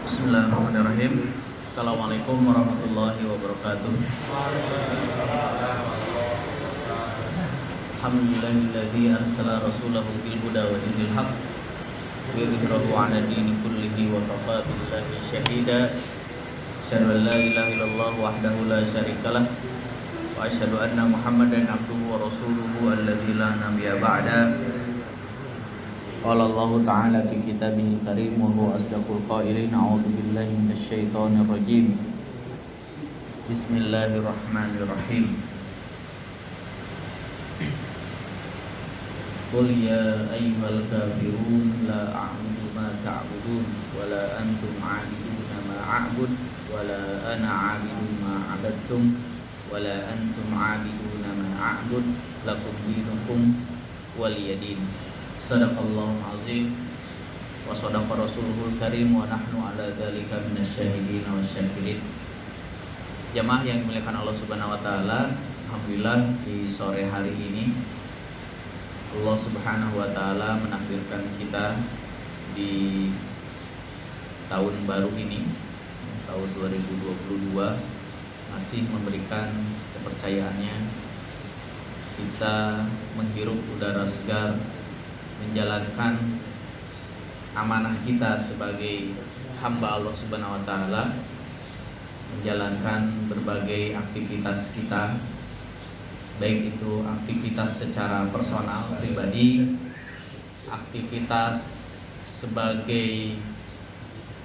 Bismillahirrahmanirrahim. Assalamualaikum warahmatullahi wabarakatuh. Alhamdulillahilladzi arsala rasulahu bil huda wa dinil haqq liyudhhirahu 'ala dini kullihi wa kafaa billahi shahida. Asyhadu an la ilaha illallah wahdahu la syarikalah wa asyhadu anna Muhammadan abduhu wa rasuluhu alladzi la nabiyya ba'da. Qala Allah Ta'ala fi kitabihil karim wa huwa asdaqul qailin. A'udzu billahi minasy syaithanir rajim. Bismillahirrahmanirrahim. Qul ya ayyuhal kafirun la a'budu ma ta'budun wa la antum 'abiduna ma a'bud wa la ana 'abidun ma 'abadtum wa la antum 'abiduna ma a'bud lakum dinukum waliyadin. Sadaqallahul azim wa sadaqa rasuluhul karim wa nahnu ala dzalika minasyahidin wasyakirin. Jamaah yang dimuliakan Allah Subhanahu wa taala, alhamdulillah di sore hari ini Allah Subhanahu wa taala menakdirkan kita di tahun baru ini, tahun 2022, masih memberikan kepercayaannya kita menghirup udara segar, menjalankan amanah kita sebagai hamba Allah Subhanahu wa taala, menjalankan berbagai aktivitas kita, baik itu aktivitas secara personal pribadi, aktivitas sebagai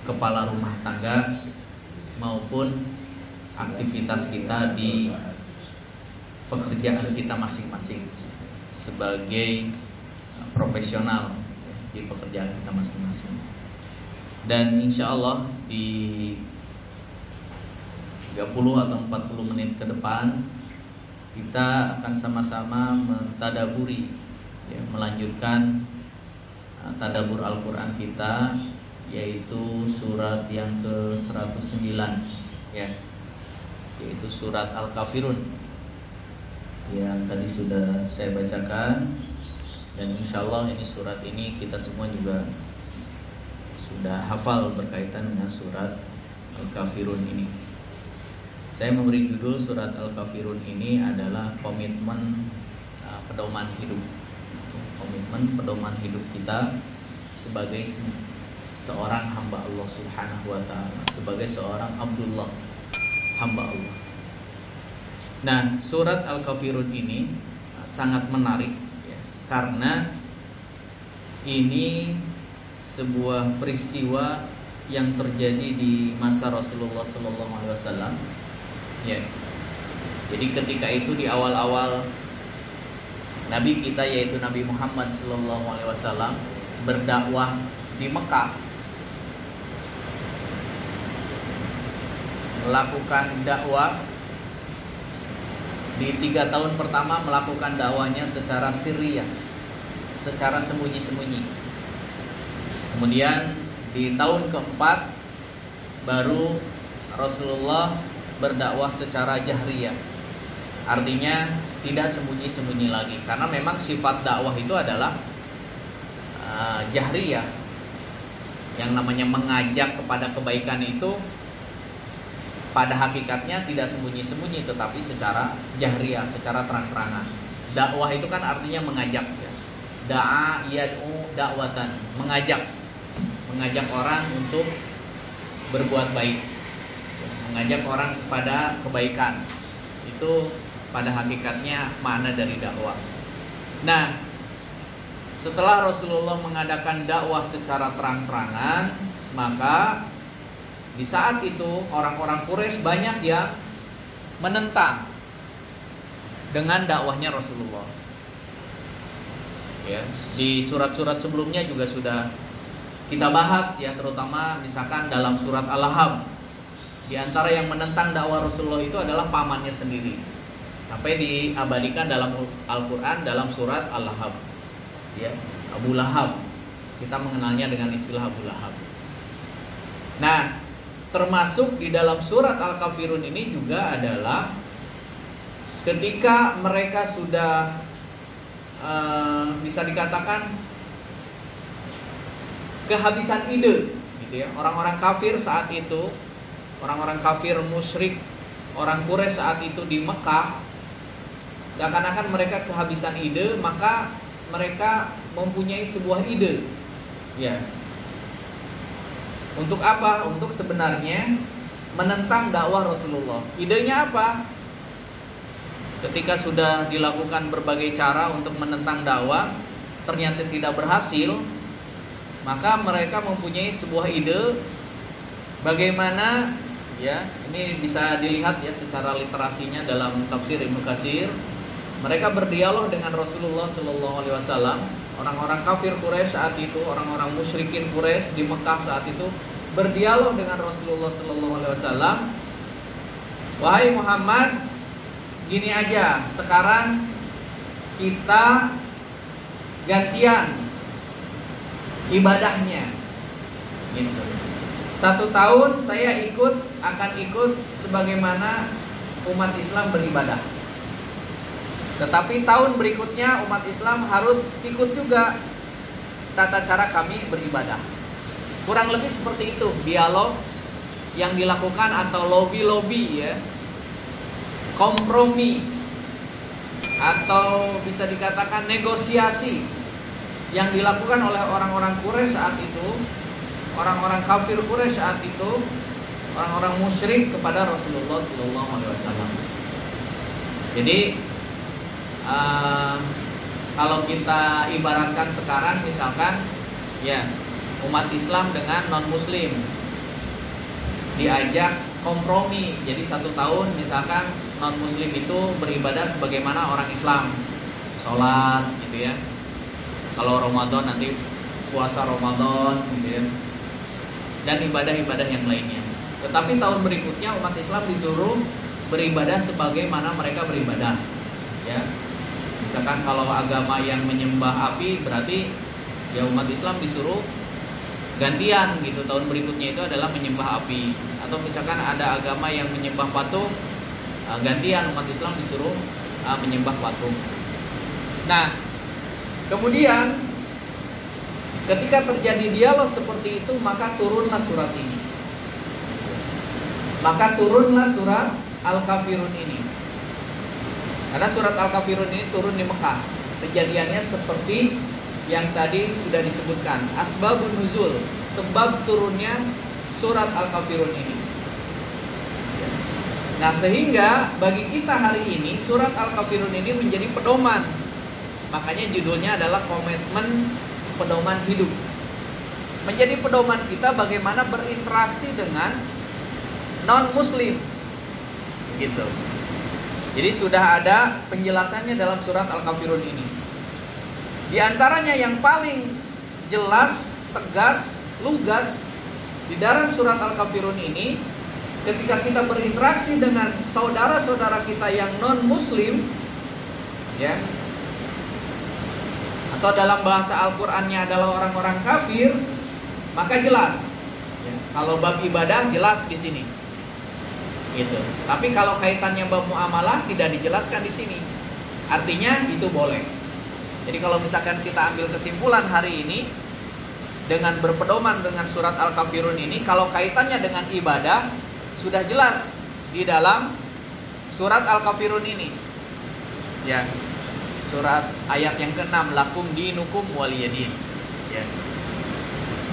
kepala rumah tangga, maupun aktivitas kita di pekerjaan kita masing-masing sebagai profesional di pekerjaan kita masing-masing. Dan insya Allah di 30 atau 40 menit ke depan kita akan sama-sama mentadaburi, melanjutkan tadabur Al-Quran kita, yaitu surat yang ke-109, yaitu surat Al-Kafirun yang tadi sudah saya bacakan. Dan insya Allah surat ini kita semua juga sudah hafal berkaitan dengan surat Al-Kafirun ini. Saya memberi judul surat Al-Kafirun ini adalah komitmen pedoman hidup. Komitmen pedoman hidup kita sebagai seorang hamba Allah Subhanahu wa ta'ala, sebagai seorang Abdullah, hamba Allah. Nah, surat Al-Kafirun ini sangat menarik, karena ini sebuah peristiwa yang terjadi di masa Rasulullah SAW. Jadi ketika itu di awal-awal Nabi kita, yaitu Nabi Muhammad SAW, berdakwah di Mekah, melakukan dakwah di 3 tahun pertama, melakukan dakwahnya secara sirriyah, secara sembunyi-sembunyi. Kemudian di tahun keempat baru Rasulullah berdakwah secara jahriyah, artinya tidak sembunyi-sembunyi lagi, karena memang sifat dakwah itu adalah jahriyah. Yang namanya mengajak kepada kebaikan itu pada hakikatnya tidak sembunyi-sembunyi, tetapi secara jahriyah, secara terang-terangan. Dakwah itu kan artinya mengajak, da'a yad'u da'watan, mengajak orang untuk berbuat baik, mengajak orang kepada kebaikan. Itu pada hakikatnya makna dari dakwah. Nah, setelah Rasulullah mengadakan dakwah secara terang-terangan, maka di saat itu orang-orang Quraisy banyak yang menentang dengan dakwahnya Rasulullah. Di surat-surat sebelumnya juga sudah kita bahas, terutama misalkan dalam surat Al-Lahab. Di antara yang menentang dakwah Rasulullah itu adalah pamannya sendiri, sampai diabadikan dalam Al-Quran dalam surat Al-Lahab. Abu Lahab, kita mengenalnya dengan istilah Abu Lahab. Nah, termasuk di dalam surat Al-Kafirun ini juga adalah ketika mereka sudah bisa dikatakan kehabisan ide, gitu ya. Orang-orang kafir saat itu, orang-orang kafir musyrik, orang Quraisy saat itu di Mekah, seakan-akan mereka kehabisan ide, maka mereka mempunyai sebuah ide. Ya. Untuk apa? Untuk sebenarnya menentang dakwah Rasulullah. Idenya apa? Ketika sudah dilakukan berbagai cara untuk menentang dakwah, ternyata tidak berhasil, maka mereka mempunyai sebuah ide bagaimana, ya, ini bisa dilihat ya secara literasinya dalam tafsir Ibnu Katsir. Mereka berdialog dengan Rasulullah Sallallahu Alaihi Wasallam. Orang-orang kafir Quraisy saat itu, orang-orang musyrikin Quraisy di Mekah saat itu berdialog dengan Rasulullah Sallallahu Alaihi Wasallam. Wahai Muhammad, gini aja, sekarang kita gantian ibadahnya. Gitu. 1 tahun saya akan ikut sebagaimana umat Islam beribadah. Tetapi tahun berikutnya umat Islam harus ikut juga tata cara kami beribadah. Kurang lebih seperti itu dialog yang dilakukan, atau lobby-lobby ya, kompromi, atau bisa dikatakan negosiasi yang dilakukan oleh orang-orang Quraisy saat itu, orang-orang kafir Quraisy saat itu, orang-orang musyrik kepada Rasulullah SAW. Jadi kalau kita ibaratkan sekarang, misalkan ya umat Islam dengan non Muslim diajak kompromi. Jadi 1 tahun misalkan non Muslim itu beribadah sebagaimana orang Islam, sholat gitu ya. Kalau Ramadan nanti puasa Ramadan gitu ya, dan ibadah-ibadah yang lainnya. Tetapi tahun berikutnya umat Islam disuruh beribadah sebagaimana mereka beribadah ya. Misalkan kalau agama yang menyembah api, berarti ya umat Islam disuruh gantian gitu, tahun berikutnya itu adalah menyembah api. Atau misalkan ada agama yang menyembah patung, gantian umat Islam disuruh menyembah patung. Nah, kemudian ketika terjadi dialog seperti itu, maka turunlah surat ini. Maka turunlah surat Al-Kafirun ini. Karena surat Al-Kafirun ini turun di Mekah. Kejadiannya seperti yang tadi sudah disebutkan, asbabun nuzul, sebab turunnya surat Al-Kafirun ini. Nah, sehingga bagi kita hari ini surat Al-Kafirun ini menjadi pedoman. Makanya judulnya adalah komitmen pedoman hidup. Menjadi pedoman kita bagaimana berinteraksi dengan non-muslim. Gitu. Jadi sudah ada penjelasannya dalam surat Al-Kafirun ini. Di antaranya yang paling jelas, tegas, lugas di dalam surat Al-Kafirun ini, ketika kita berinteraksi dengan saudara-saudara kita yang non-muslim, ya, atau dalam bahasa Al-Qur'annya adalah orang-orang kafir, maka jelas. Ya, kalau bab ibadah jelas di sini. Gitu. Tapi kalau kaitannya bab muamalah tidak dijelaskan di sini. Artinya itu boleh. Jadi kalau misalkan kita ambil kesimpulan hari ini dengan berpedoman dengan surat Al-Kafirun ini, kalau kaitannya dengan ibadah sudah jelas di dalam surat Al-Kafirun ini. Ya. Surat ayat yang ke-6, lakum dinukum waliyadin. Ya.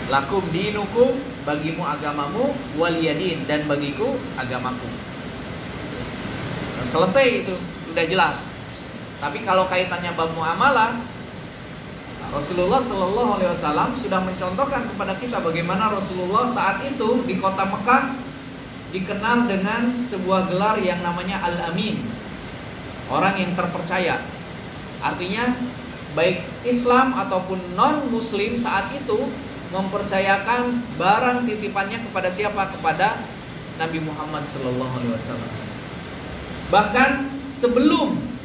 Lakum dinukum, bagimu agamamu, waliyadin, dan bagiku agamaku. Selesai itu, sudah jelas. Tapi kalau kaitannya bab muamalah, Rasulullah Sallallahu Alaihi Wasallam sudah mencontohkan kepada kita bagaimana Rasulullah saat itu di kota Mekah dikenal dengan sebuah gelar yang namanya Al-Amin, orang yang terpercaya. Artinya baik Islam ataupun non-Muslim saat itu mempercayakan barang titipannya kepada siapa? Kepada Nabi Muhammad Sallallahu Alaihi Wasallam. Bahkan sebelum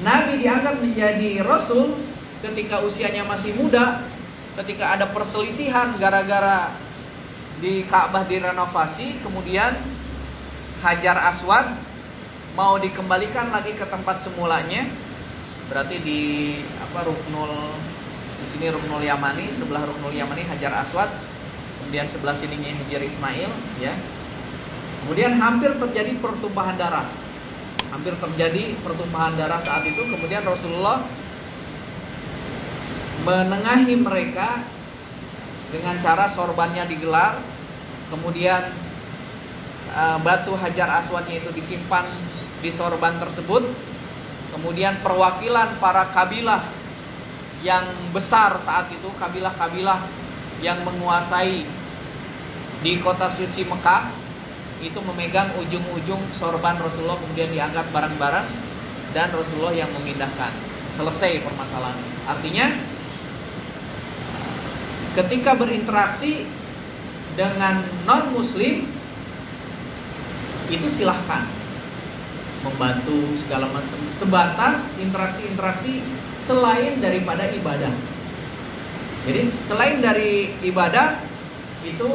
Nabi diangkat menjadi Rasul, ketika usianya masih muda, ketika ada perselisihan gara-gara di Ka'bah direnovasi, kemudian Hajar Aswad mau dikembalikan lagi ke tempat semulanya. Berarti di Ruknul Di sini Ruknul Yamani, sebelah Ruknul Yamani Hajar Aswad, kemudian sebelah sininya Hijr Ismail, ya. Kemudian hampir terjadi pertumpahan darah. Hampir terjadi pertumpahan darah saat itu. Kemudian Rasulullah menengahi mereka dengan cara sorbannya digelar, kemudian batu Hajar Aswadnya itu disimpan di sorban tersebut. Kemudian perwakilan para kabilah yang besar saat itu, kabilah-kabilah yang menguasai di kota suci Mekah, itu memegang ujung-ujung sorban Rasulullah, kemudian diangkat bareng-bareng, dan Rasulullah yang memindahkan. Selesai permasalahan. Artinya ketika berinteraksi dengan non-muslim itu silahkan membantu segala macam, sebatas interaksi-interaksi selain daripada ibadah. Jadi selain dari ibadah itu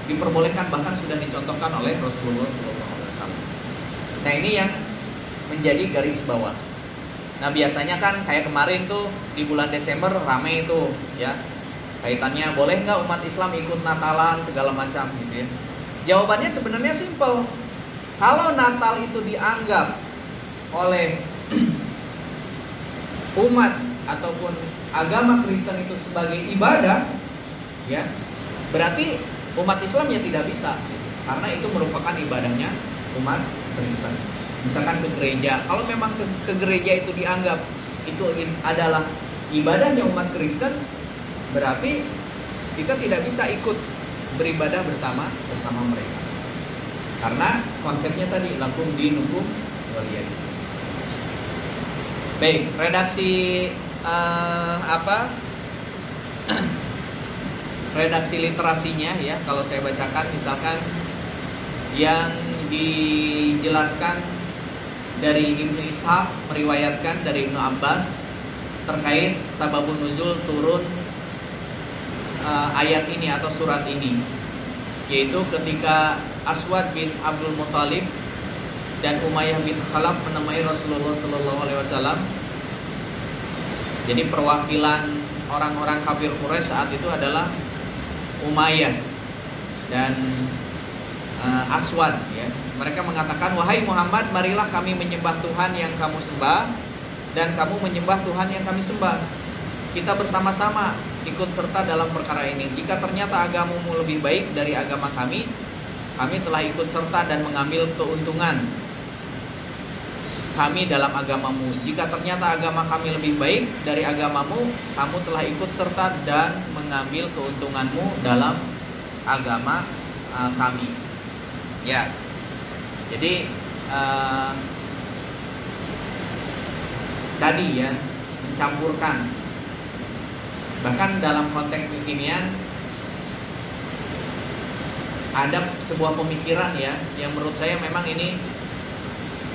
diperbolehkan, bahkan sudah dicontohkan oleh Rasulullah SAW. Nah, ini yang menjadi garis bawah. Nah, biasanya kan kayak kemarin tuh di bulan Desember rame itu, ya, kaitannya boleh nggak umat Islam ikut Natalan segala macam gitu ya. Jawabannya sebenarnya simpel. Kalau Natal itu dianggap oleh umat ataupun agama Kristen itu sebagai ibadah, ya, berarti umat Islam ya tidak bisa, karena itu merupakan ibadahnya umat Kristen. Misalkan ke gereja, kalau memang ke gereja itu dianggap itu adalah ibadahnya umat Kristen, berarti kita tidak bisa ikut beribadah bersama mereka. Karena konsepnya tadi lakum dinukum waliyadin. Baik, redaksi redaksi literasinya, ya, kalau saya bacakan misalkan yang dijelaskan dari Ibnu Ishaq meriwayatkan dari Ibnu Abbas terkait sababun nuzul turun ayat ini atau surat ini, yaitu ketika Aswad bin Abdul Muthalib dan Umayyah bin Khalaf menemui Rasulullah SAW. Jadi perwakilan orang-orang kafir Quraisy saat itu adalah Umayyah dan Aswad, ya. Mereka mengatakan, wahai Muhammad, marilah kami menyembah Tuhan yang kamu sembah dan kamu menyembah Tuhan yang kami sembah. Kita bersama-sama ikut serta dalam perkara ini. Jika ternyata agamamu lebih baik dari agama kami telah ikut serta dan mengambil keuntungan kami dalam agamamu. Jika ternyata agama kami lebih baik dari agamamu, kamu telah ikut serta dan mengambil keuntunganmu dalam agama kami. Ya, jadi tadi, ya, mencampurkan. Bahkan dalam konteks kekinian ada sebuah pemikiran, ya, yang menurut saya memang ini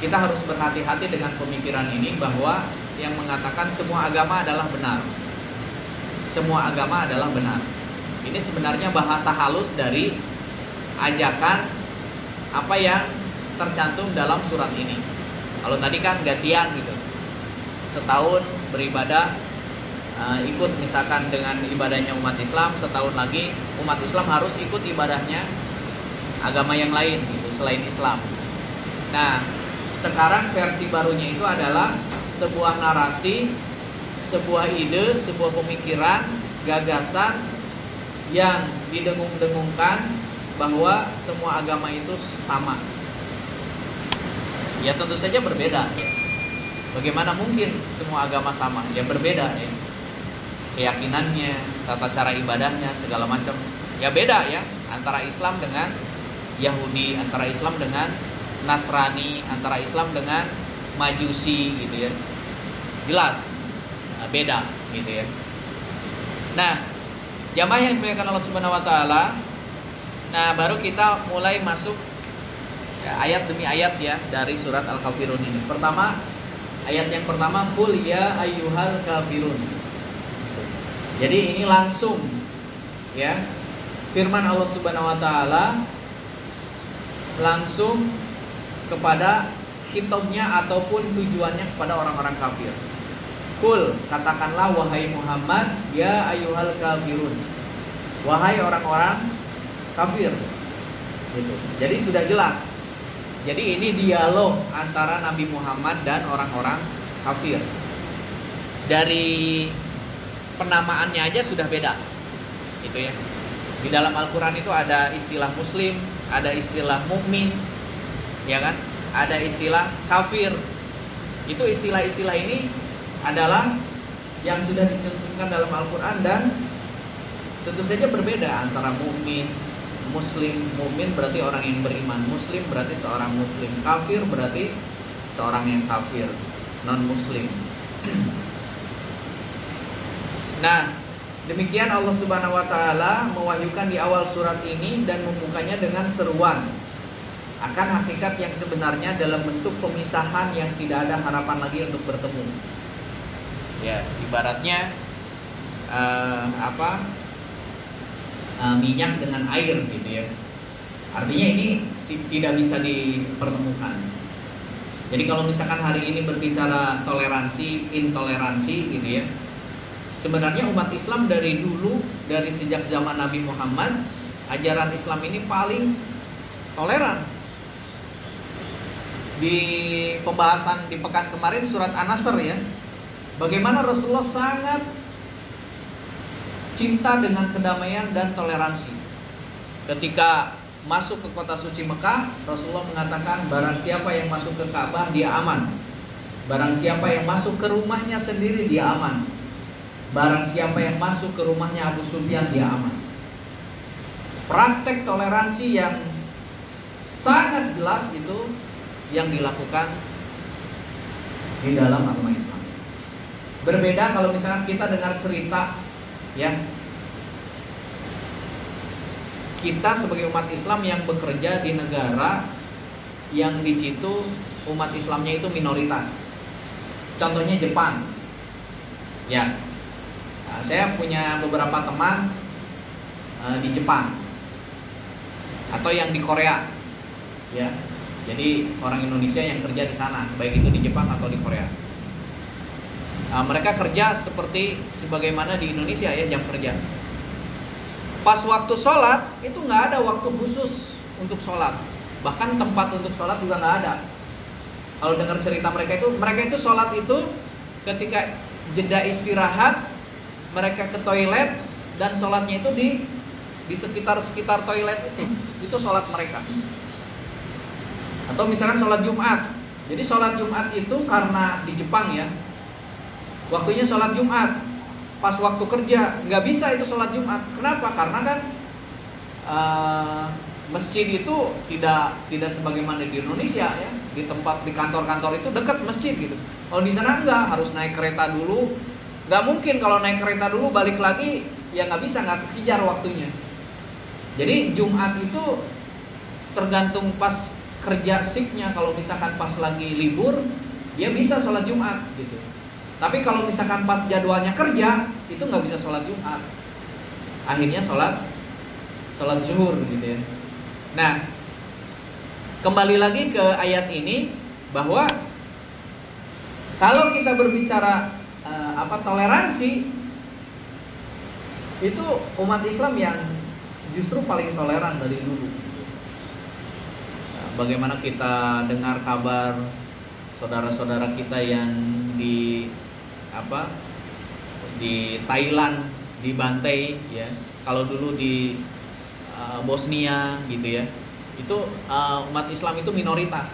kita harus berhati-hati dengan pemikiran ini, bahwa yang mengatakan semua agama adalah benar. Semua agama adalah benar. Ini sebenarnya bahasa halus dari ajakan apa yang tercantum dalam surat ini. Kalau tadi kan gantian gitu, setahun beribadah, ikut misalkan dengan ibadahnya umat Islam, setahun lagi umat Islam harus ikut ibadahnya agama yang lain gitu, selain Islam. Nah, sekarang versi barunya itu adalah sebuah narasi, sebuah ide, sebuah pemikiran, gagasan yang didengung-dengungkan bahwa semua agama itu sama. Ya, tentu saja berbeda. Bagaimana mungkin semua agama sama? Ya berbeda, ya. Keyakinannya, tata cara ibadahnya, segala macam. Ya beda, ya, antara Islam dengan Yahudi, antara Islam dengan Nasrani, antara Islam dengan Majusi, gitu ya. Jelas beda, gitu ya. Nah, jamaah yang dimuliakan Allah Subhanahu wa taala, nah baru kita mulai masuk, ya, ayat demi ayat, ya, dari surat Al-Kafirun ini. Pertama, ayat yang pertama, qul ya ayyuhal kafirun. Jadi ini langsung, ya, firman Allah Subhanahu wa taala langsung kepada khitabnya ataupun tujuannya kepada orang-orang kafir. Kul, katakanlah wahai Muhammad, ya ayyuhal kafirun, wahai orang-orang kafir. Gitu. Jadi sudah jelas. Jadi ini dialog antara Nabi Muhammad dan orang-orang kafir. Dari penamaannya aja sudah beda. Gitu ya. Di dalam Al-Qur'an itu ada istilah muslim, ada istilah mukmin, ya kan? Ada istilah kafir. Itu istilah-istilah ini adalah yang sudah dicantumkan dalam Al-Qur'an dan tentu saja berbeda antara mukmin, muslim. Mukmin berarti orang yang beriman, muslim berarti seorang muslim, kafir berarti seorang yang kafir, non muslim. Nah, demikian Allah Subhanahu wa taala mewahyukan di awal surat ini dan membukanya dengan seruan akan hakikat yang sebenarnya dalam bentuk pemisahan yang tidak ada harapan lagi untuk bertemu. Ya, ibaratnya minyak dengan air gitu ya. Artinya ini tidak bisa dipertemukan. Jadi kalau misalkan hari ini berbicara toleransi, intoleransi gitu ya. Sebenarnya umat Islam dari dulu, dari sejak zaman Nabi Muhammad, ajaran Islam ini paling toleran. Di pembahasan di pekan kemarin surat An-Nasr ya, bagaimana Rasulullah sangat cinta dengan kedamaian dan toleransi. Ketika masuk ke kota suci Mekah, Rasulullah mengatakan barang siapa yang masuk ke Ka'bah dia aman. Barang siapa yang masuk ke rumahnya sendiri dia aman. Barang siapa yang masuk ke rumahnya Abu Sufyan dia aman. Praktek toleransi yang sangat jelas itu yang dilakukan di dalam agama Islam. Berbeda kalau misalnya kita dengar cerita ya, kita sebagai umat Islam yang bekerja di negara yang di situ umat Islamnya itu minoritas. Contohnya Jepang. Ya, saya punya beberapa teman di Jepang atau yang di Korea. Ya, jadi orang Indonesia yang kerja di sana, baik itu di Jepang atau di Korea. Mereka kerja seperti sebagaimana di Indonesia ya, jam kerja. Pas waktu sholat itu nggak ada waktu khusus untuk sholat. Bahkan tempat untuk sholat juga nggak ada. Kalau dengar cerita mereka itu sholat itu ketika jeda istirahat, mereka ke toilet dan sholatnya itu di sekitar toilet itu sholat mereka. Atau misalkan sholat Jumat. Jadi sholat Jumat itu karena di Jepang ya, waktunya sholat Jumat, pas waktu kerja nggak bisa itu sholat Jumat. Kenapa? Karena kan masjid itu tidak sebagaimana di Indonesia ya, di kantor-kantor itu dekat masjid gitu. Kalau di sana enggak, harus naik kereta dulu. Nggak mungkin kalau naik kereta dulu balik lagi ya nggak bisa, nggak kejar waktunya. Jadi Jumat itu tergantung pas kerja shiftnya. Kalau misalkan pas lagi libur dia bisa sholat Jumat gitu. Tapi kalau misalkan pas jadwalnya kerja, itu nggak bisa sholat Jumat. Akhirnya sholat zuhur gitu ya. Nah, kembali lagi ke ayat ini, bahwa kalau kita berbicara toleransi, itu umat Islam yang justru paling toleran dari dulu. Bagaimana kita dengar kabar saudara-saudara kita yang di Thailand dibantai ya. Kalau dulu di Bosnia gitu ya, itu umat Islam itu minoritas,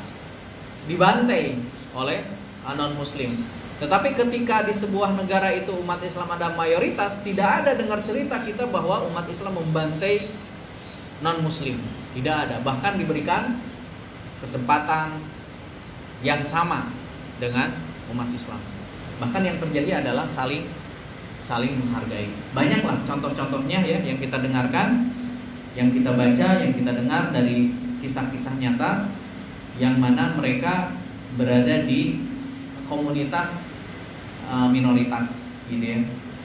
dibantai oleh non muslim. Tetapi ketika di sebuah negara itu umat Islam ada mayoritas, tidak ada dengar cerita kita bahwa umat Islam membantai non muslim. Tidak ada. Bahkan diberikan kesempatan yang sama dengan umat Islam. Bahkan yang terjadi adalah saling menghargai. Banyaklah contoh-contohnya ya yang kita dengarkan, yang kita baca, yang kita dengar dari kisah-kisah nyata yang mana mereka berada di komunitas minoritas gitu ya.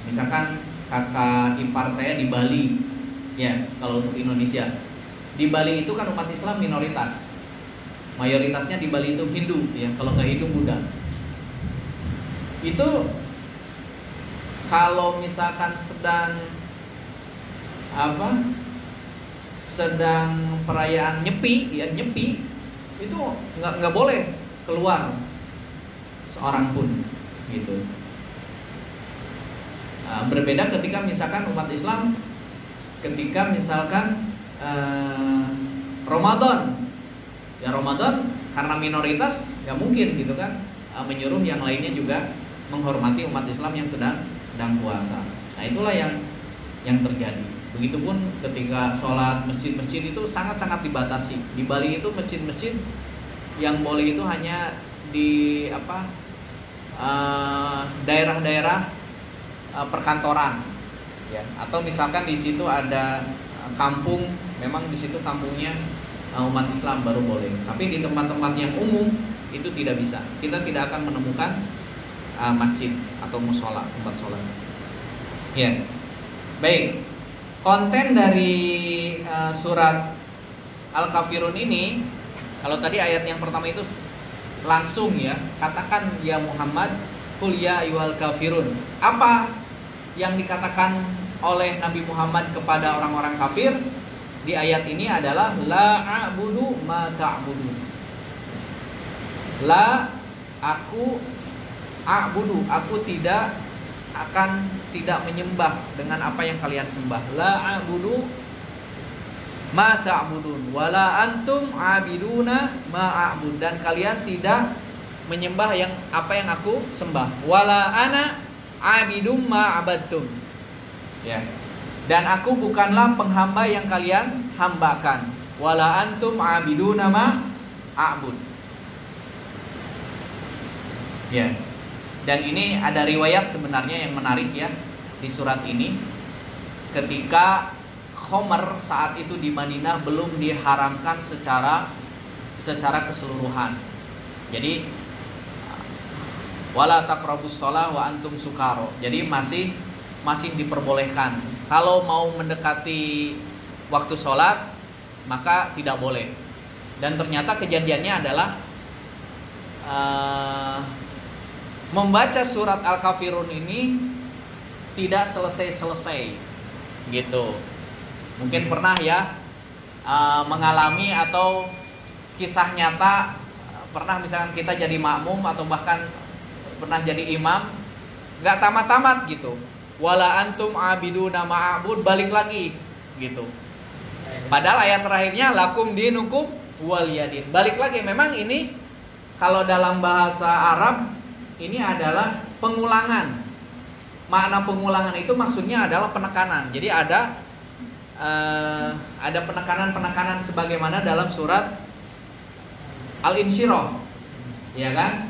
Misalkan kakak ipar saya di Bali ya, kalau untuk Indonesia. Di Bali itu kan umat Islam minoritas. Mayoritasnya di Bali itu Hindu ya, kalau nggak Hindu Buddha. Itu kalau misalkan sedang perayaan nyepi itu nggak boleh keluar seorang pun gitu. Berbeda ketika misalkan umat Islam ketika misalkan Ramadan karena minoritas nggak mungkin gitu kan menyuruh yang lainnya juga menghormati umat Islam yang sedang puasa. Nah itulah yang terjadi. Begitupun ketika sholat masjid-masjid itu sangat-sangat dibatasi. Di Bali itu masjid-masjid yang boleh itu hanya di daerah-daerah perkantoran, ya. Atau misalkan di situ ada kampung, memang di situ kampungnya umat Islam baru boleh. Tapi di tempat-tempat yang umum itu tidak bisa. Kita tidak akan menemukan masjid atau musola, tempat sholat. Ya, baik. Konten dari surat Al-Kafirun ini, kalau tadi ayat yang pertama itu langsung ya, katakan ya Muhammad, qul ya ayyuhal kafirun. Apa yang dikatakan oleh Nabi Muhammad kepada orang-orang kafir di ayat ini adalah la a'budu ma ta'budun. La aku a'budu, aku tidak menyembah dengan apa yang kalian sembah. La a'budu ma ta'budun wala antum 'abiduna ma a'bud, dan kalian tidak menyembah apa yang aku sembah. Wala ana 'abidum ma 'abadtum. Ya. Dan aku bukanlah penghamba yang kalian hambakan. Wala antum 'abiduna ma a'bud. Ya. Dan ini ada riwayat sebenarnya yang menarik ya di surat ini. Ketika Khomer saat itu di Madinah belum diharamkan secara keseluruhan. Jadi wala taqrabus shalah wa antum sukaro. Jadi masih diperbolehkan. Kalau mau mendekati waktu sholat maka tidak boleh. Dan ternyata kejadiannya adalah membaca surat Al-Kafirun ini tidak selesai-selesai gitu. Mungkin pernah ya mengalami atau kisah nyata, pernah misalkan kita jadi makmum atau bahkan pernah jadi imam, nggak tamat-tamat gitu. Wala antum abiduna ma'abud, balik lagi gitu. Padahal ayat terakhirnya lakum dinukum waliyadin. Balik lagi. Memang ini kalau dalam bahasa Arab ini adalah pengulangan. Makna pengulangan itu maksudnya adalah penekanan. Jadi ada penekanan-penekanan sebagaimana dalam surat Al-Insyirah. Ya kan?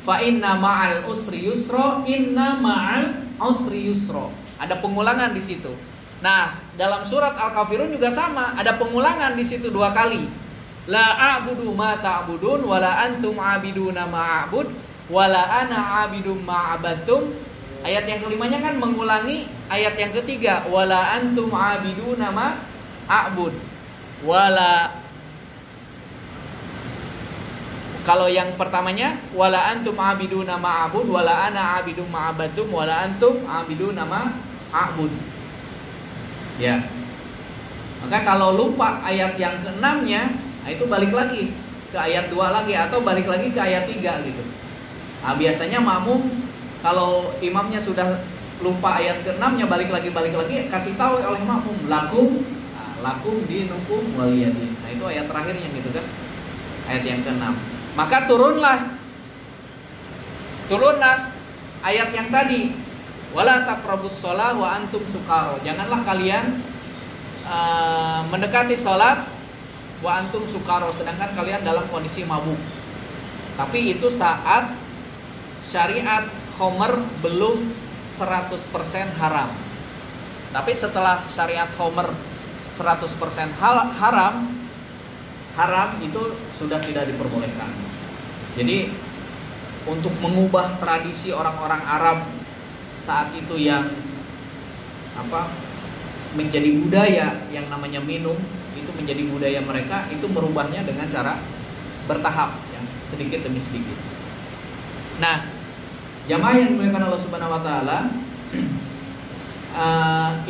Fa inna ma'al usri yusra, inna ma'al usri yusra. Ada pengulangan di situ. Nah, dalam surat Al-Kafirun juga sama, ada pengulangan di situ 2 kali. La a'budu ma ta'budun wala antum 'abiduna ma a'bud wala ana 'abidum ma 'abadtum. Ayat yang kelimanya kan mengulangi ayat yang ketiga, wala antum 'abiduna ma a'bud. Kalau yang pertamanya wala antum 'abiduna ma a'bud wala ana 'abidum ma 'abadtum wala antum 'abiduna ma a'bud. Ya. Maka kalau lupa ayat yang ke-6-nya, itu balik lagi ke ayat 2 lagi atau balik lagi ke ayat 3 gitu. Nah, biasanya makmum kalau imamnya sudah lupa ayat ke-6-nya balik lagi kasih tahu oleh makmum lakum dinukum waliyadin. Nah, itu ayat terakhirnya gitu kan. Ayat yang ke-6. Maka turunlah ayat yang tadi, wala taqrabus shalah wa antum sukaro. Janganlah kalian mendekati salat wa antum sukaro, sedangkan kalian dalam kondisi mabuk. Tapi itu saat syariat Khomer belum 100% haram. Tapi setelah syariat Khomer 100% haram itu sudah tidak diperbolehkan. Jadi untuk mengubah tradisi orang-orang Arab saat itu yang menjadi budaya yang namanya minum, itu menjadi budaya mereka, itu merubahnya dengan cara bertahap ya, sedikit demi sedikit. Nah, jamaah yang dimuliakan Allah Subhanahu wa taala,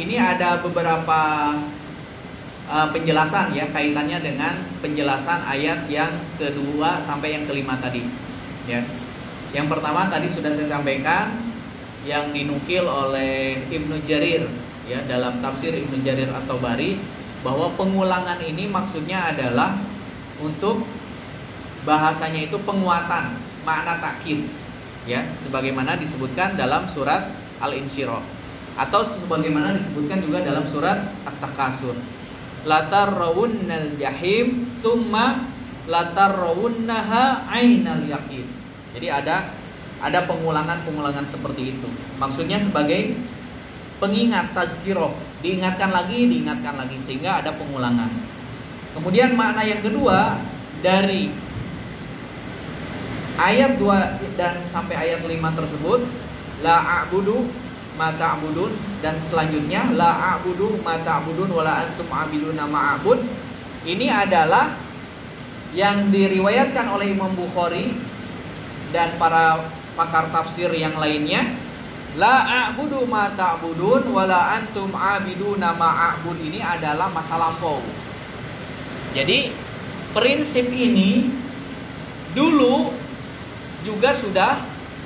Ini ada beberapa penjelasan ya kaitannya dengan penjelasan ayat yang kedua sampai yang kelima tadi. Ya. Yang pertama tadi sudah saya sampaikan, yang dinukil oleh Ibnu Jarir ya dalam tafsir Ibnu Jarir At-Tabari, bahwa pengulangan ini maksudnya adalah untuk bahasanya itu penguatan, makna takkid ya, sebagaimana disebutkan dalam surat Al-Insyirah atau sebagaimana disebutkan juga dalam surat At-Takasur. Latarrawunnal jahim tsumma latarrawunnaha ainal yaqin. Jadi ada pengulangan-pengulangan seperti itu. Maksudnya sebagai pengingat, tazkirah, diingatkan lagi sehingga ada pengulangan. Kemudian makna yang kedua dari ayat 2 dan sampai ayat 5 tersebut, la a'budu ma ta'budun, dan selanjutnya la a'budu ma ta'budun wala antum a'biduna ma a'bud. Ini adalah yang diriwayatkan oleh Imam Bukhari dan para pakar tafsir yang lainnya. La a'budu ma ta'budun wala antum a'biduna ma a'bud ini adalah masa lampau. Jadi prinsip ini dulu juga sudah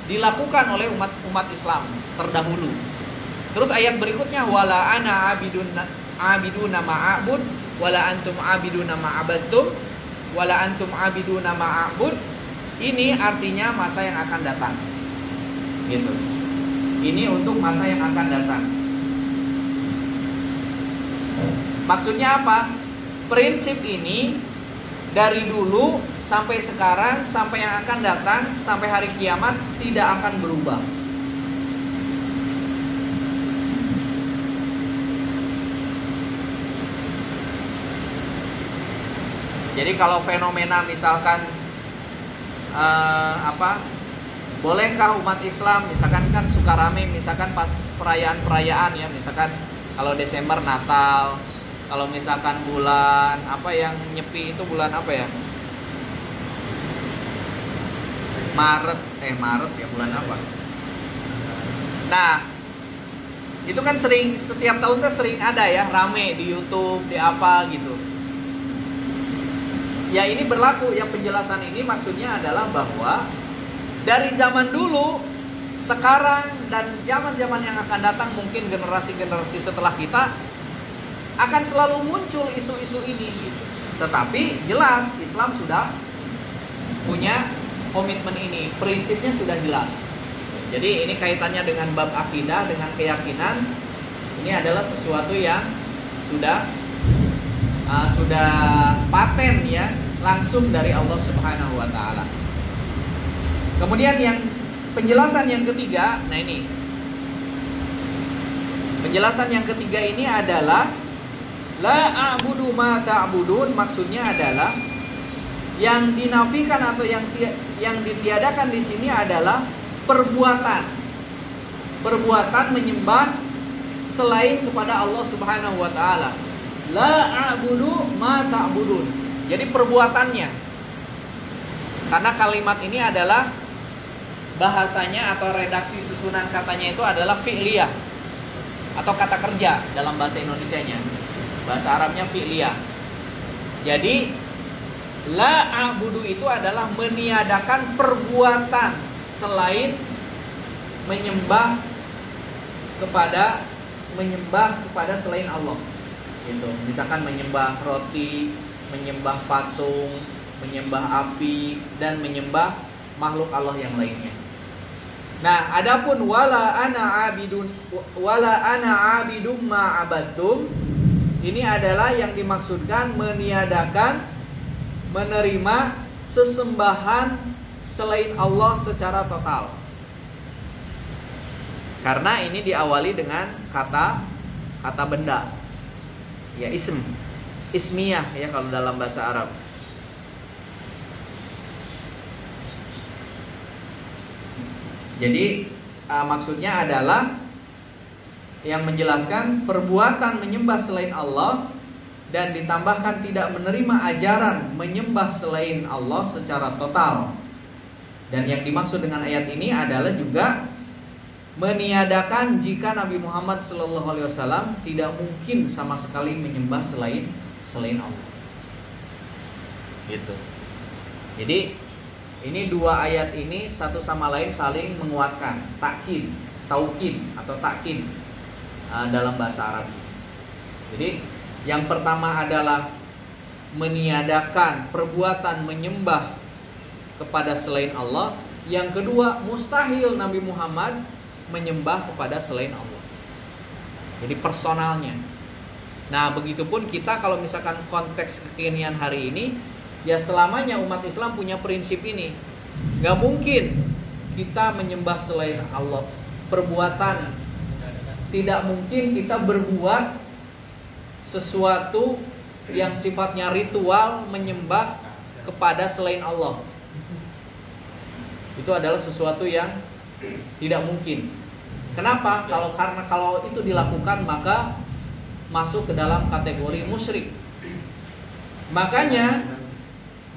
dilakukan oleh umat Islam terdahulu. Terus ayat berikutnya wala ana abiduna ma'abud wala antum abiduna ma'abadtum wala antum abiduna ma'abud. Ini artinya masa yang akan datang. Gitu. Ini untuk masa yang akan datang. Maksudnya apa? Prinsip ini dari dulu sampai sekarang, sampai yang akan datang, sampai hari kiamat tidak akan berubah. Jadi kalau fenomena misalkan bolehkah umat Islam misalkan kan suka rame misalkan pas perayaan-perayaan ya, misalkan kalau Desember Natal, kalau misalkan bulan apa yang nyepi itu bulan apa ya? Maret ya, bulan apa? Nah, itu kan setiap tahun kan sering ada ya, rame di YouTube, di apa gitu. Ya ini berlaku, yang penjelasan ini maksudnya adalah bahwa dari zaman dulu, sekarang dan zaman-zaman yang akan datang, mungkin generasi-generasi setelah kita akan selalu muncul isu-isu ini gitu. Tetapi jelas Islam sudah punya komitmen ini, prinsipnya sudah jelas. Jadi ini kaitannya dengan bab akidah, dengan keyakinan. Ini adalah sesuatu yang sudah paten ya, langsung dari Allah Subhanahu wa taala. Kemudian yang penjelasan yang ketiga, nah ini. Penjelasan yang ketiga ini adalah la a'budu ma ta'budun, maksudnya adalah yang dinafikan atau yang ditiadakan di sini adalah perbuatan menyembah selain kepada Allah Subhanahu wa taala. La a'budu ma ta'budun. Jadi perbuatannya. Karena kalimat ini adalah bahasanya atau redaksi susunan katanya itu adalah fi'liyah atau kata kerja dalam bahasa Indonesianya. Bahasa Arabnya fi'liyah. Jadi la a'budu itu adalah meniadakan perbuatan selain menyembah kepada selain Allah. Gitu. Misalkan menyembah roti, menyembah patung, menyembah api, dan menyembah makhluk Allah yang lainnya. Nah, adapun wala ana abidum ma abadtum, ini adalah yang dimaksudkan meniadakan, menerima sesembahan selain Allah secara total. Karena ini diawali dengan kata benda. Ya, ismiyah ya kalau dalam bahasa Arab. Jadi maksudnya adalah yang menjelaskan perbuatan menyembah selain Allah dan ditambahkan tidak menerima ajaran menyembah selain Allah secara total. Dan yang dimaksud dengan ayat ini adalah juga meniadakan jika Nabi Muhammad SAW tidak mungkin sama sekali menyembah selain Allah. Gitu. Jadi ini dua ayat ini satu sama lain saling menguatkan, taukid atau takkid dalam bahasa Arab. Jadi yang pertama adalah meniadakan perbuatan menyembah kepada selain Allah. Yang kedua, mustahil Nabi Muhammad menyembah kepada selain Allah. Jadi personalnya. Nah, begitupun kita kalau misalkan konteks kekinian hari ini, ya selamanya umat Islam punya prinsip ini. Gak mungkin kita menyembah selain Allah. Perbuatan, tidak mungkin kita berbuat sesuatu yang sifatnya ritual menyembah kepada selain Allah. Itu adalah sesuatu yang tidak mungkin. Kenapa? Karena kalau itu dilakukan maka masuk ke dalam kategori musyrik. Makanya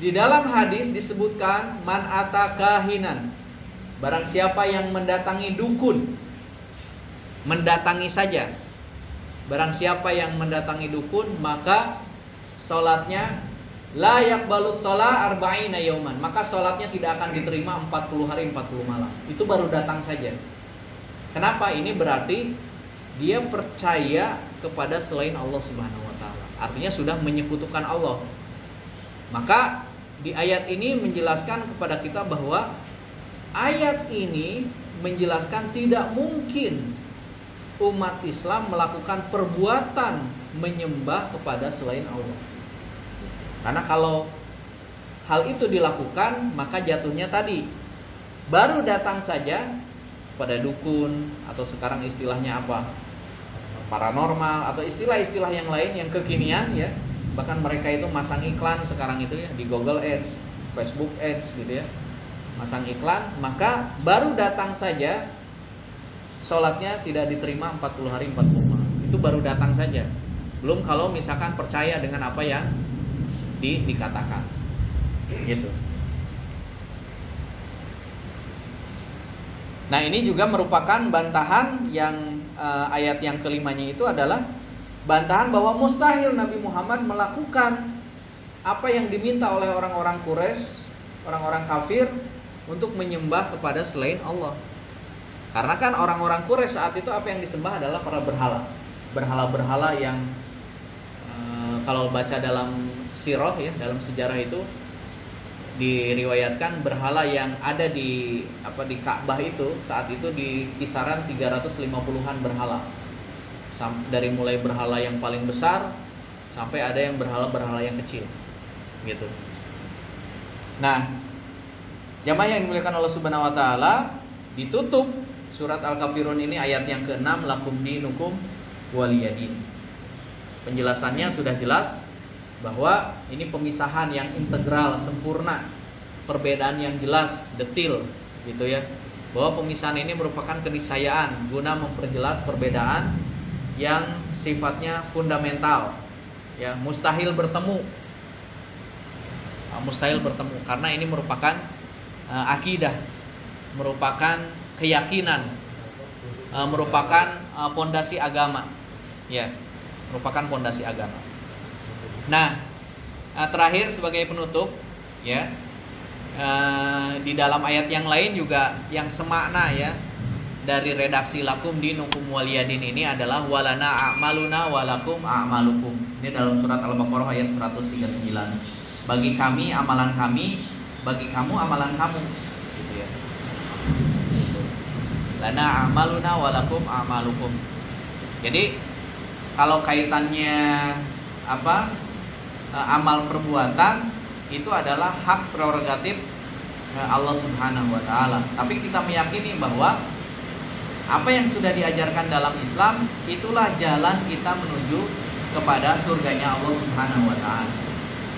di dalam hadis disebutkan man ata kahinan, barang siapa yang mendatangi dukun, mendatangi saja. Barang siapa yang mendatangi dukun maka salatnya la yaqbalus shalah arba'ina yauman, maka salatnya tidak akan diterima 40 hari 40 malam. Itu baru datang saja. Kenapa? Ini berarti dia percaya kepada selain Allah Subhanahu wa taala. Artinya sudah menyekutukan Allah. Maka di ayat ini menjelaskan kepada kita bahwa ayat ini menjelaskan tidak mungkin umat Islam melakukan perbuatan menyembah kepada selain Allah. Karena kalau hal itu dilakukan, maka jatuhnya tadi baru datang saja pada dukun, atau sekarang istilahnya apa, paranormal, atau istilah-istilah yang lain yang kekinian ya. Bahkan mereka itu masang iklan sekarang itu ya, di Google Ads, Facebook Ads gitu ya, masang iklan, maka baru datang saja sholatnya tidak diterima 40 hari 40 malam. Itu baru datang saja. Belum kalau misalkan percaya dengan apa yang dikatakan gitu. Nah, ini juga merupakan bantahan yang ayat yang kelimanya itu adalah bantahan bahwa mustahil Nabi Muhammad melakukan apa yang diminta oleh orang-orang Quraisy, orang-orang kafir untuk menyembah kepada selain Allah. Karena kan orang-orang Quraisy saat itu apa yang disembah adalah para berhala. Berhala-berhala yang kalau baca dalam sirah ya, dalam sejarah itu diriwayatkan berhala yang ada di Ka'bah itu saat itu di kisaran 350-an berhala. Dari mulai berhala yang paling besar sampai ada yang berhala-berhala yang kecil. Gitu. Nah, jamaah yang dimuliakan Allah Subhanahu wa taala, ditutup surat Al-Kafirun ini ayat yang ke-6, lakum dinukum waliyadin. Penjelasannya sudah jelas bahwa ini pemisahan yang integral, sempurna, perbedaan yang jelas, detil gitu ya. Bahwa pemisahan ini merupakan keniscayaan guna memperjelas perbedaan yang sifatnya fundamental ya, mustahil bertemu karena ini merupakan akidah, merupakan keyakinan, merupakan pondasi agama ya, merupakan pondasi agama. Nah, terakhir sebagai penutup ya, di dalam ayat yang lain juga yang semakna ya dari redaksi lakum dinukum waliyadin ini adalah walana a'maluna walakum a'malukum. Ini dalam surat Al-Baqarah ayat 139. Bagi kami amalan kami, bagi kamu amalan kamu. Gitu ya. Lana a'maluna walakum a'malukum. Jadi kalau kaitannya apa? Amal perbuatan itu adalah hak prerogatif Allah Subhanahu wa taala. Tapi kita meyakini bahwa apa yang sudah diajarkan dalam Islam itulah jalan kita menuju kepada surganya Allah Subhanahu wa taala.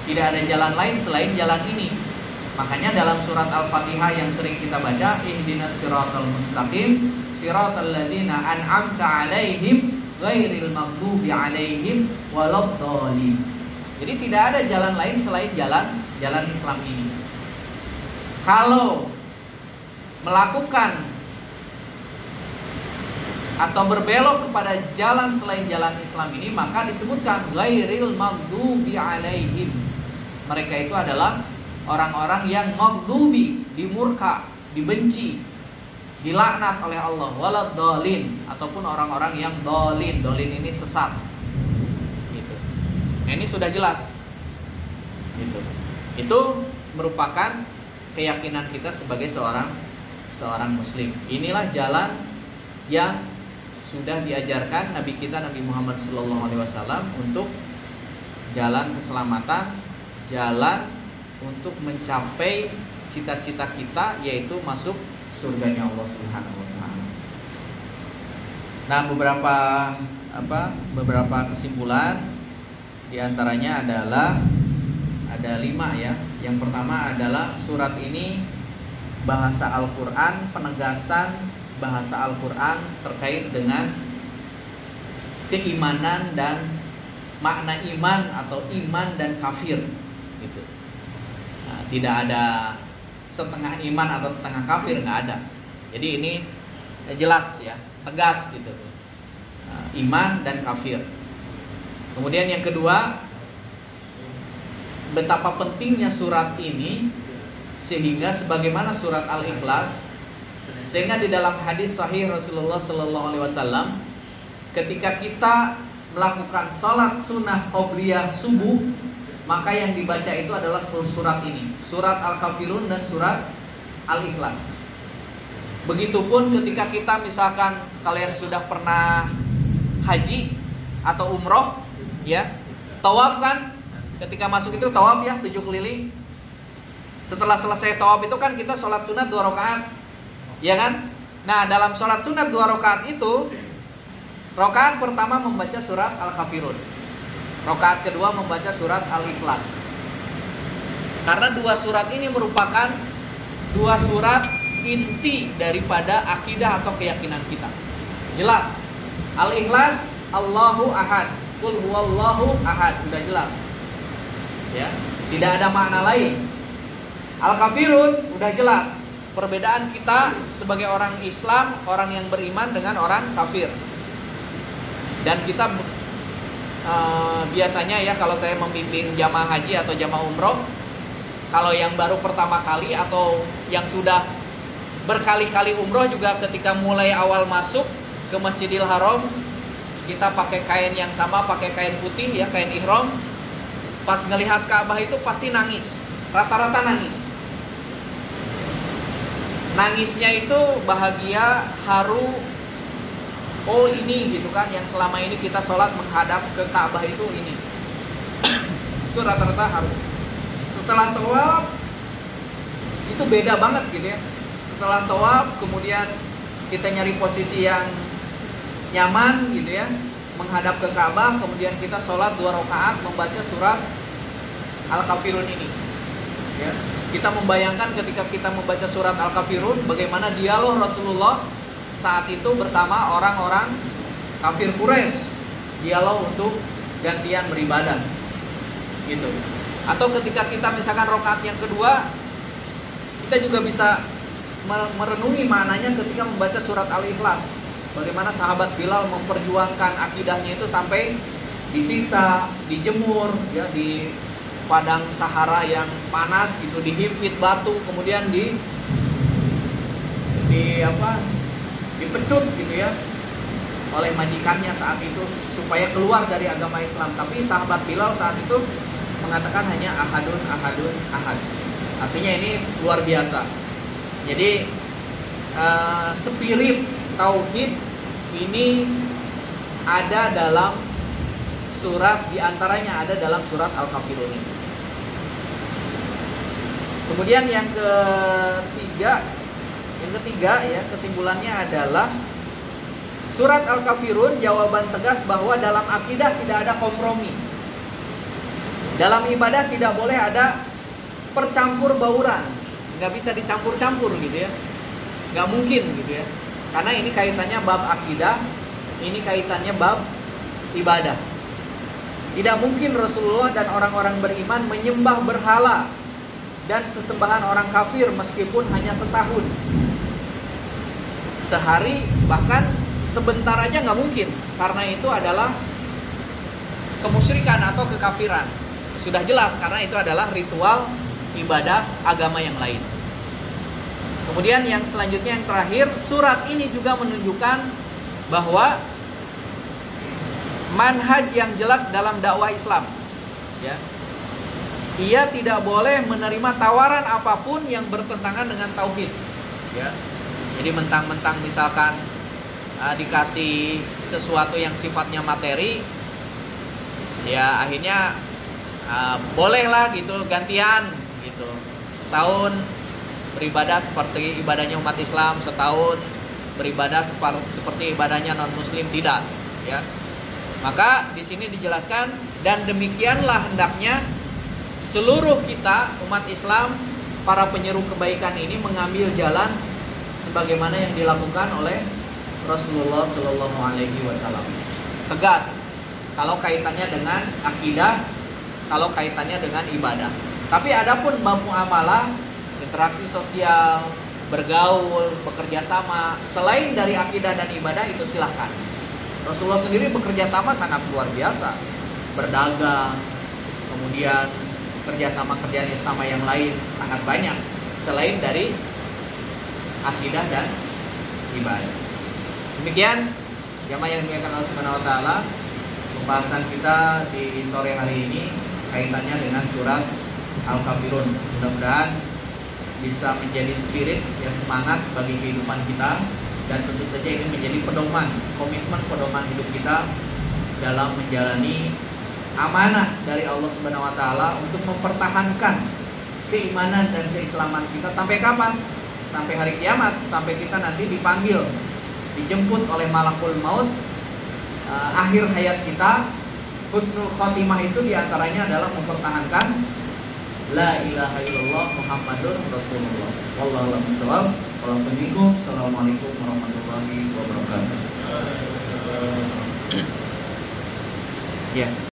Tidak ada jalan lain selain jalan ini. Makanya dalam surat Al-Fatihah yang sering kita baca, ihdinas siratal mustaqim siratal ladzina an'amta 'alaihim ghairil maghdubi 'alaihim waladdallin. Jadi tidak ada jalan lain selain jalan Islam ini. Kalau melakukan atau berbelok kepada jalan selain jalan Islam ini, maka disebutkan ghairil maghdubi alaihim. Mereka itu adalah orang-orang yang maghdubi, dimurka, dibenci, dilaknat oleh Allah, waladhdallin, ataupun orang-orang yang dhalin. Dhalin ini sesat. Gitu. Nah, ini sudah jelas. Gitu. Itu merupakan keyakinan kita sebagai seorang muslim. Inilah jalan yang sudah diajarkan Nabi kita Nabi Muhammad SAW untuk jalan keselamatan, jalan untuk mencapai cita-cita kita, yaitu masuk surganya Allah Subhanahu wa taala. Nah, beberapa kesimpulan diantaranya adalah ada 5 ya. Yang pertama adalah surat ini bahasa Al-Quran, penegasan bahasa Al-Quran terkait dengan keimanan dan makna iman atau iman dan kafir gitu. Nah, tidak ada setengah iman atau setengah kafir, nggak ada. Jadi ini jelas ya, tegas gitu. Nah, iman dan kafir. Kemudian yang kedua, betapa pentingnya surat ini, sehingga sebagaimana surat Al-Ikhlas, sehingga di dalam hadis sahih Rasulullah SAW, ketika kita melakukan sholat sunnah qobliyah subuh, maka yang dibaca itu adalah surat ini, surat Al-Kafirun dan surat Al-Ikhlas. Begitupun ketika kita misalkan kalian sudah pernah haji atau umroh, ya, tawaf kan? Ketika masuk itu tawaf ya, 7 keliling. Setelah selesai tawaf itu kan kita sholat sunat 2 rakaat, ya kan? Nah, dalam sholat sunat 2 rakaat itu, rakaat pertama membaca surat Al-Kafirun, rakaat kedua membaca surat Al-Ikhlas. Karena 2 surat ini merupakan 2 surat inti daripada akidah atau keyakinan kita. Jelas. Al-Ikhlas, Allahu Ahad, Qul huwallahu ahad, sudah jelas. Ya, tidak ada makna lain. Al-Kafirun udah jelas. Perbedaan kita sebagai orang Islam, orang yang beriman dengan orang kafir. Dan kita biasanya ya, kalau saya membimbing jamaah haji atau jamaah umroh, kalau yang baru pertama kali atau yang sudah berkali-kali umroh juga, ketika mulai awal masuk ke Masjidil Haram, kita pakai kain yang sama, pakai kain putih ya, kain ihram. Pas ngelihat Ka'bah itu pasti nangis, rata-rata nangis. Nangisnya itu bahagia, haru. Oh ini gitu kan, yang selama ini kita sholat menghadap ke Ka'bah itu ini. Itu rata-rata haru. Setelah tawaf itu beda banget gitu ya. Setelah tawaf kemudian kita nyari posisi yang nyaman gitu ya, menghadap ke Ka'bah, kemudian kita sholat 2 rakaat membaca surat Al-Kafirun ini. Ya, kita membayangkan ketika kita membaca surat Al-Kafirun, bagaimana dialog Rasulullah saat itu bersama orang-orang kafir Quraisy, dialog untuk gantian beribadah, gitu. Atau ketika kita misalkan rakaat yang kedua, kita juga bisa merenungi maknanya ketika membaca surat Al-Ikhlas. Bagaimana sahabat Bilal memperjuangkan akidahnya itu sampai disiksa, dijemur ya di padang Sahara yang panas gitu, dihimpit batu, kemudian dipecut gitu ya oleh majikannya saat itu supaya keluar dari agama Islam. Tapi sahabat Bilal saat itu mengatakan hanya ahadun ahad. Artinya ini luar biasa. Jadi spirit tauhid ini ada dalam surat, diantaranya ada dalam surat Al-Kafirun ini. Kemudian yang ketiga ya, kesimpulannya adalah surat Al-Kafirun jawaban tegas bahwa dalam akidah tidak ada kompromi. Dalam ibadah tidak boleh ada percampur bauran, nggak bisa dicampur-campur gitu ya, nggak mungkin gitu ya. Karena ini kaitannya bab akidah, ini kaitannya bab ibadah. Tidak mungkin Rasulullah dan orang-orang beriman menyembah berhala dan sesembahan orang kafir meskipun hanya setahun, sehari, bahkan sebentar aja nggak mungkin, karena itu adalah kemusyrikan atau kekafiran. Sudah jelas karena itu adalah ritual ibadah agama yang lain. Kemudian yang selanjutnya, yang terakhir, surat ini juga menunjukkan bahwa manhaj yang jelas dalam dakwah Islam, ya. Ia tidak boleh menerima tawaran apapun yang bertentangan dengan tauhid, ya. Jadi mentang-mentang misalkan dikasih sesuatu yang sifatnya materi, ya akhirnya bolehlah gitu gantian gitu. Setahun beribadah seperti ibadahnya umat Islam, setahun beribadah seperti ibadahnya non muslim, tidak, ya. Maka di sini dijelaskan, dan demikianlah hendaknya seluruh kita umat Islam, para penyeru kebaikan ini mengambil jalan sebagaimana yang dilakukan oleh Rasulullah Shallallahu Alaihi Wasallam. Tegas kalau kaitannya dengan akidah, kalau kaitannya dengan ibadah. Tapi adapun bab muamalah, interaksi sosial, bergaul, bekerja sama, selain dari akidah dan ibadah, itu silahkan. Rasulullah sendiri bekerja sama sangat luar biasa, berdagang, kemudian kerjasama yang lain sangat banyak selain dari akidah dan ibadah. Demikian jamaah yang dimuliakan Allah Subhanahu wa taala, pembahasan kita di sore hari ini kaitannya dengan surat Al-Kafirun. Mudah-mudahan bisa menjadi spirit, ya, semangat bagi kehidupan kita, dan tentu saja ini menjadi pedoman, komitmen pedoman hidup kita dalam menjalani amanah dari Allah Subhanahu wa taala untuk mempertahankan keimanan dan keislaman kita sampai kapan? Sampai hari kiamat, sampai kita nanti dipanggil, dijemput oleh malakul maut, akhir hayat kita. Husnul khotimah itu diantaranya adalah mempertahankan la ilaha illallah Muhammadur Rasulullah. Wallahu a'lam bishawab. Assalamualaikum warahmatullahi wabarakatuh. Ya.